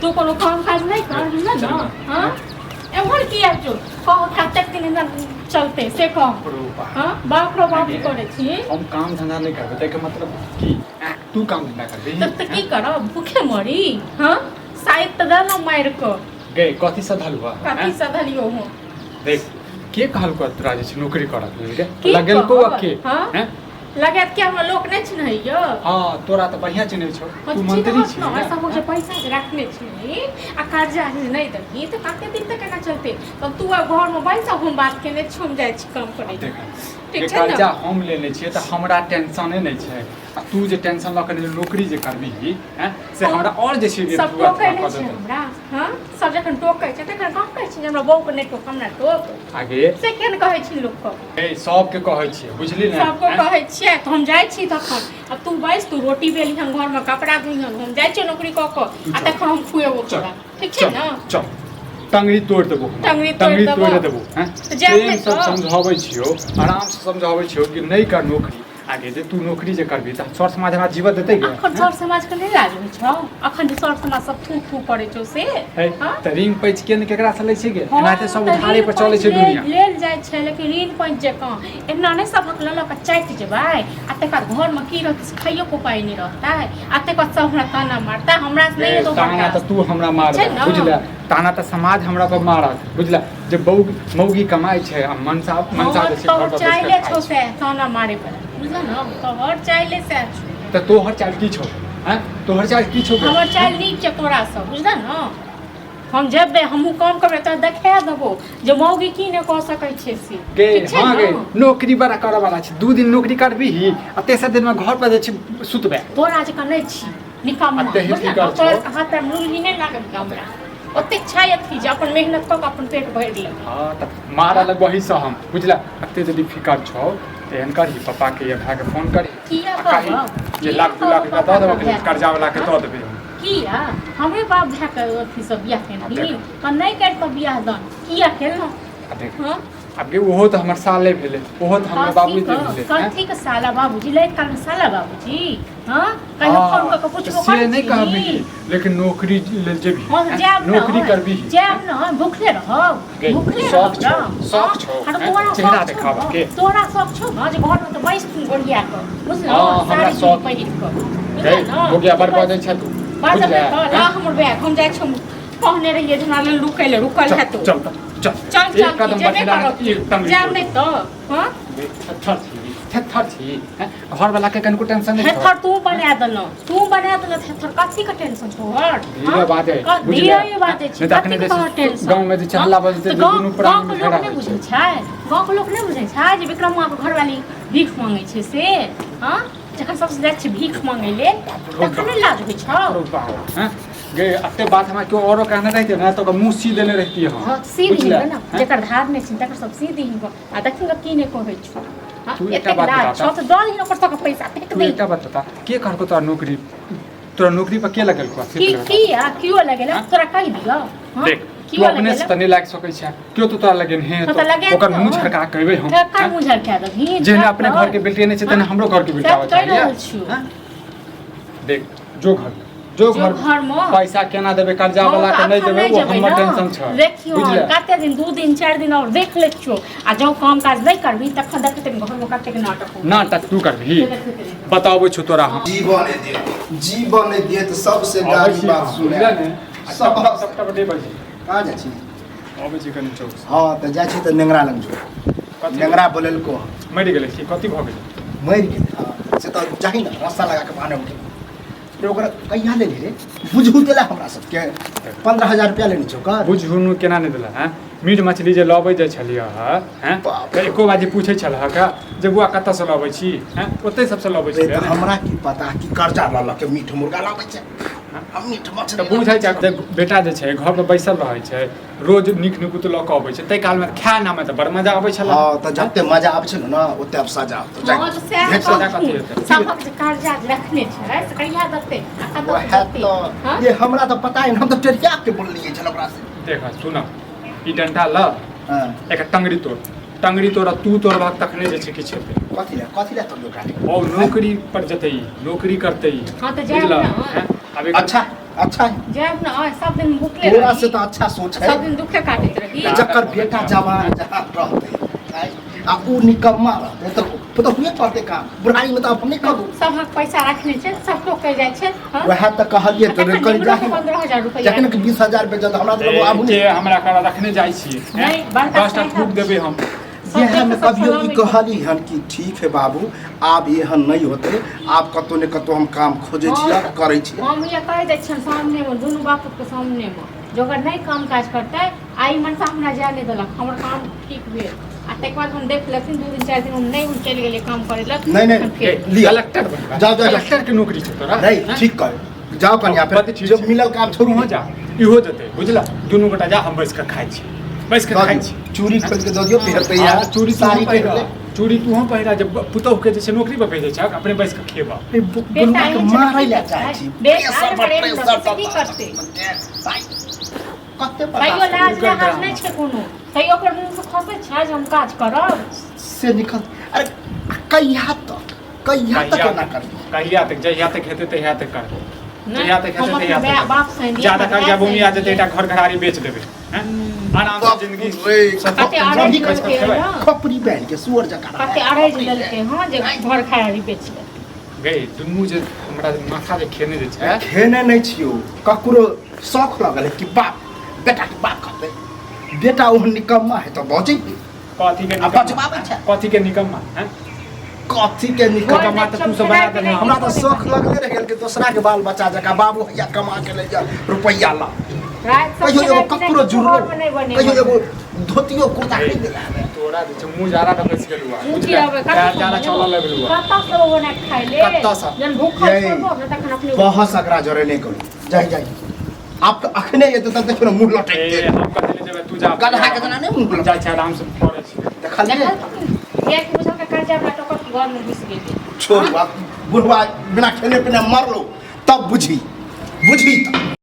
तू कोनो काम काज नहीं कर ना हां एमहर किया जो कहो कतेक दिन चलते से कह हां बाप रो बाप करे छी हम काम धंधा नहीं करबे त के मतलब की तू काम धंधा करबे त की करब भूखे मरी हां साइड त दाना मार को गए कथि से धलुआ कथि से धलियो हो देख के कहल को तोरा जे नौकरी करत के लगल को के हैं लगत के हम लोग नहीं चिन्है यो हां तोरा त बढ़िया चिन्है छौ तू मंत्री छी ना सब जे पैसा रखने छी आ कर्जा नहीं दही त कते दिन तक केना चलते तब तू घर में बैठ हम बात केने छुम जाय छी काम करे ठीक छै कर्जा हम लेने छियै त हमरा टेंशने नहीं छै आ तू जे टेंशन ल के नौकरी जे करबी हैं से हमरा और जे छै सब टोकै नहीं छै हमरा हां सब जखन टोकै छै तखन काम कहै छी हमरा बहु के नहीं टोक हमरा टोक आगे से केन कहै छी लोग को ए सब के कहै छी बुझली ना सब को कहै छी त हम जाय छी तखन अब तू बैस तू रोटी बेली हम घर में कपड़ा धुई हम जाय छी नौकरी क के आ तखन हम खुएबो तोरा ठीक छै ना चल टंगरी तोड़ देबो टंगरी तोड़ देबो हैं प्रेम सब समझाबै छियो आराम से समझाबै छियो कि नहीं कर नौकरी आगे जे तू नौकरी जे करबी त सर समाज हमरा जीवन देतै के अखन सर समाज के नहीं लाज होइ छ अखन जे सर समाज सब थू थू पड़े छौ से हां त रिंग पैच के न केकरा से लै छै गे एनाते सब उधारे पर चलै छै दुनिया लेल जाय छै लेकिन ऋण पैच जका एना नहीं सब हक ल के चाटि जेबै आ तकर घर में की रहत खाइयो को पाई नहीं रहता आ तकर सब हमरा ताना मारता हमरा से नहीं तो ताना त तू हमरा मार बुझला ताना त समाज हमरा पर मारत बुझला जे मौगी कमाई छै आ मनसा जे छै घर पर चाइले छौ से ताना मारे पर बुझला ना तोहर चाइले से त तोहर चाल की छौ हैं तोहर चाल की छौ हमर चाल नीक छै तोरा सब बुझला ना हम जेबे हमहु काम करबे त देखा देबो जे मौगी की ने क सकै छै से गे हां गे नौकरी बड़ा करे वाला छै 2 दिन नौकरी करबी आ तेसर दिन में घर पर जे छै सुतबे तोरा जे कनै छी निकाम तोरा हाथ पर मुरली नहीं लागे हमरा ओते छाय थी जे अपन मेहनत क अपन पेट भर ले हां त मारा लग वही से हम बुझला अते जदी फिकर छौ तेहन करी पापा के या भाई के फोन करी किया कही जे लाख 2 लाख का दे देबो कर्जा वाला के दे देबे किया हमरे बाप भए के अथी सब बियाह केनी पर नहीं कर त बियाह दन किया केलनो देख हां अब ओहो त हमर साले भेले ओहो त हमर बाबूजी भेले कथि के साला बाबूजी ले काल साला बाबूजी हां कहियो फोन क पूछबो से नहीं कहबी लेकिन नौकरी ले जेबी नौकरी करबी जेब न भूखले रहब भूखले शौक छौ चेहरा देखावा के तोरा शौक छौ न जे घर में त बैस तू बढ़िया क बुझलो हमरा शौक पहिर क हो गया बर्बाद छै तू बात ला हमर बैग हम जाय छौ कहने रहिए जे हमरा रुकल है तो चल एक कदम बढ़ा जाम नहीं तो हां थर छी घर वाला के कनको टेंशन नहीं थर तू बना देलो थर कथि का टेंशन छोड़ धीरे बात है धीरे बात है कथि का टेंशन गांव में जे चहला बजते दुनु प्राण में खड़ा नहीं बुझै छै गांव के लोग नहीं बुझै छै जे विक्रम मां के घर वाली भीख मांगे छै से हां जखन सबसे जाय छै भीख मांगे ले तखन लाज होइ छौ हैं गे अते बात हमरा क्यों औरो कहने रहते ना तो मुंह सी देने रहती है हां सी दी ना जेकर धार में चिंता कर सब सी दी आ देखिन की ने कहै छ तू एकटा बात बता छ तो दल ही न कर सक पैसा तू एकटा बात बता के करको तोरा नौकरी पर के लगल को किया क्यों लगेला तोरा कहि दियो देख तू अपने से तने लाग सकै छै क्यों तो तोरा लगेन है तो ओकर मुंह झरका कहबै हम ओकर मुंह झरका दही जेने अपने घर के बेटी ने छै तने हमरो घर के बेटा चाहिए देख जो घर में पैसा केना देबे कर्जा वाला के नहीं देबे वो हमर टेंशन छ देखियो कते दिन 2 दिन 4 दिन और देख ले छियो आ जो काम काज नहीं करबी तखन देखते घर में कते के नाटक तू करबी बताबो छु तोरा हम जीवन दे तो सबसे गाड़ी बात सुने सबटा बटे बजी कहां जा छी आबै छी कनी चौक हां त जा छी त नेंगरा लग जो नेंगरा बोलल को मरि गेलै की कथि भ गेलै मरि गेलै से त जाहि न रास्ता लगा के माने उठे ओकरा कहिया ले रे बुझू देला हमरा सब के 15000 रुपया लेने छौ का बुझुनु केना नै देला हैं मीट मछली जे लबै जे छलिया हैं एको बाजी पूछै छलह का जे बुआ कत्ता से लबै छी हैं ओते सब से लबै छी हमरा की पता कि कर्जा ल के मीट मुर्गा लाबै छै हम मीट मछली त बुझै छै बेटा जे छै घर पर बैसल रहै छै रोज नीक नुकुत ल के अबै छै तै काल में खाए ना में त बड़ मजा आबै छला हां त जत्ते मजा आबै छै ना ओते अब सजा तो हां तो से सजा कथि हेतै सबक कर्जा रखने छै से कहिया दते तो ये हमरा तो पता है हम तो टेरिया के बोल लिए छल ओकरा से देख सुन ई डंडा ल एक टंगड़ी तोरा तू तोरबा तखने जे छै किछ हेतै कथि ले तो और नौकरी पर जतई नौकरी करतई हां त जाए ना अच्छा अच्छा है जाब ना सब दिन भूखले तोरा रही से तो अच्छा सोच है सब दिन दुखे काटत रही जकर बेटा जवान जहाँ रहते आ उ निकम्मा रहते तो पता हुए पड़ते काम बुढ़ाई में तो हम नहीं करू सब हक पैसा रखने छै सब लोग कह जाय छै हां वह तो कहलिए तो कल जाहि 15000 रुपया जखन कि 20000 पे जब हमरा तो आबू जे हमरा कर रखने जाइ छी नहीं बड़का 10टा फूट देबे हम ये हम कभियो ई कहली हन कि ठीक है बाबू आब एहन नहीं होते आप कतो ने कतो हम काम खोजे छियै करै छियै हम ये कह दै छन सामने में दुनू बाप के सामने में जो अगर नहीं काम काज करते आई मनसा हमरा जाय नहीं देलक हमर काम ठीक भेल आ तक बाद हम देख लेथिन 2 दिन 4 दिन हम नहीं चल गेले काम करे लक नहीं लिया कलेक्टर बनबा जाओ कलेक्टर के नौकरी छै तोरा नहीं ठीक कर जाओ कन्या फिर जब मिलल काम छोड़ू हो जा इहो जते बुझला दुनू गोटा जा हम बैस के खाइ छी बैस के खाइ छी चूड़ी खरीद के दो दियो फिर तैयार चूड़ी साड़ी साड़ी पहन ले चूड़ी तू हम पहिरा जब पुतौह के जैसे नौकरी पर भेजे छ अपने बैस के खेबा बेटा के मारै ले चाहे छी बेटा प्रेशर की करते कते तैयो लाज लिहाज नहीं छै कोनो तैयो ओकर मुंह से खसे छै जे हम काज करब से निकल अरे कहिया तक केना करबी कहिया तक जहिया तक हेते तहिया तक कर जहिया तक हेते तहिया हम तक बाप से ज्यादा कर्जा भूमि आ जते एकटा घर घरारी बेच देबे हैं आराम से जिंदगी कते अड़ाई के खपरी बहन के सुअर जका कते अड़ाई लेलके हां जे घर खरारी बेच ले गई दुनू जे हमरा माथा जे खेने जे छै खेने नहीं छियो ककरो शौक लगल है कि बाप बेटा के बाप कहते बेटा ओहन निकम्मा है तो बचे कथी के बचबाबै छै कथी के निकम्मा हैं कथी के निकम्मा तो तू सब बना देना हमरा तो शौक लगले रह गेल कि दूसरा के बाल बच्चा जका बाबू हैया कमा के ले जा रुपैया ला कहियो एगो ककरो जुड़लो कहियो एगो धोतियो कुर्ता खरीद देला तोरा जे मुंह जारा रखे से गेलुआ मुठी आवे जारा चला लगलुआ कत्ता से वो ना खाइ ले कत्ता से? जन भूखल छोड़बो न तखन अपने बहस एकरा जरे नहीं करू जाई आप तो अखने ये तो देखो ना मुंह लटक ए दे हम कहले जेबे तू जा गधा के जना नहीं मुंह जा छै आराम से पड़े छी देखलिए ये कि मुझे कर्जा वाला टोकर घर में घुस गेली छोड़ बुढ़वा बिना खेने पीने मर लो तब बुझी तब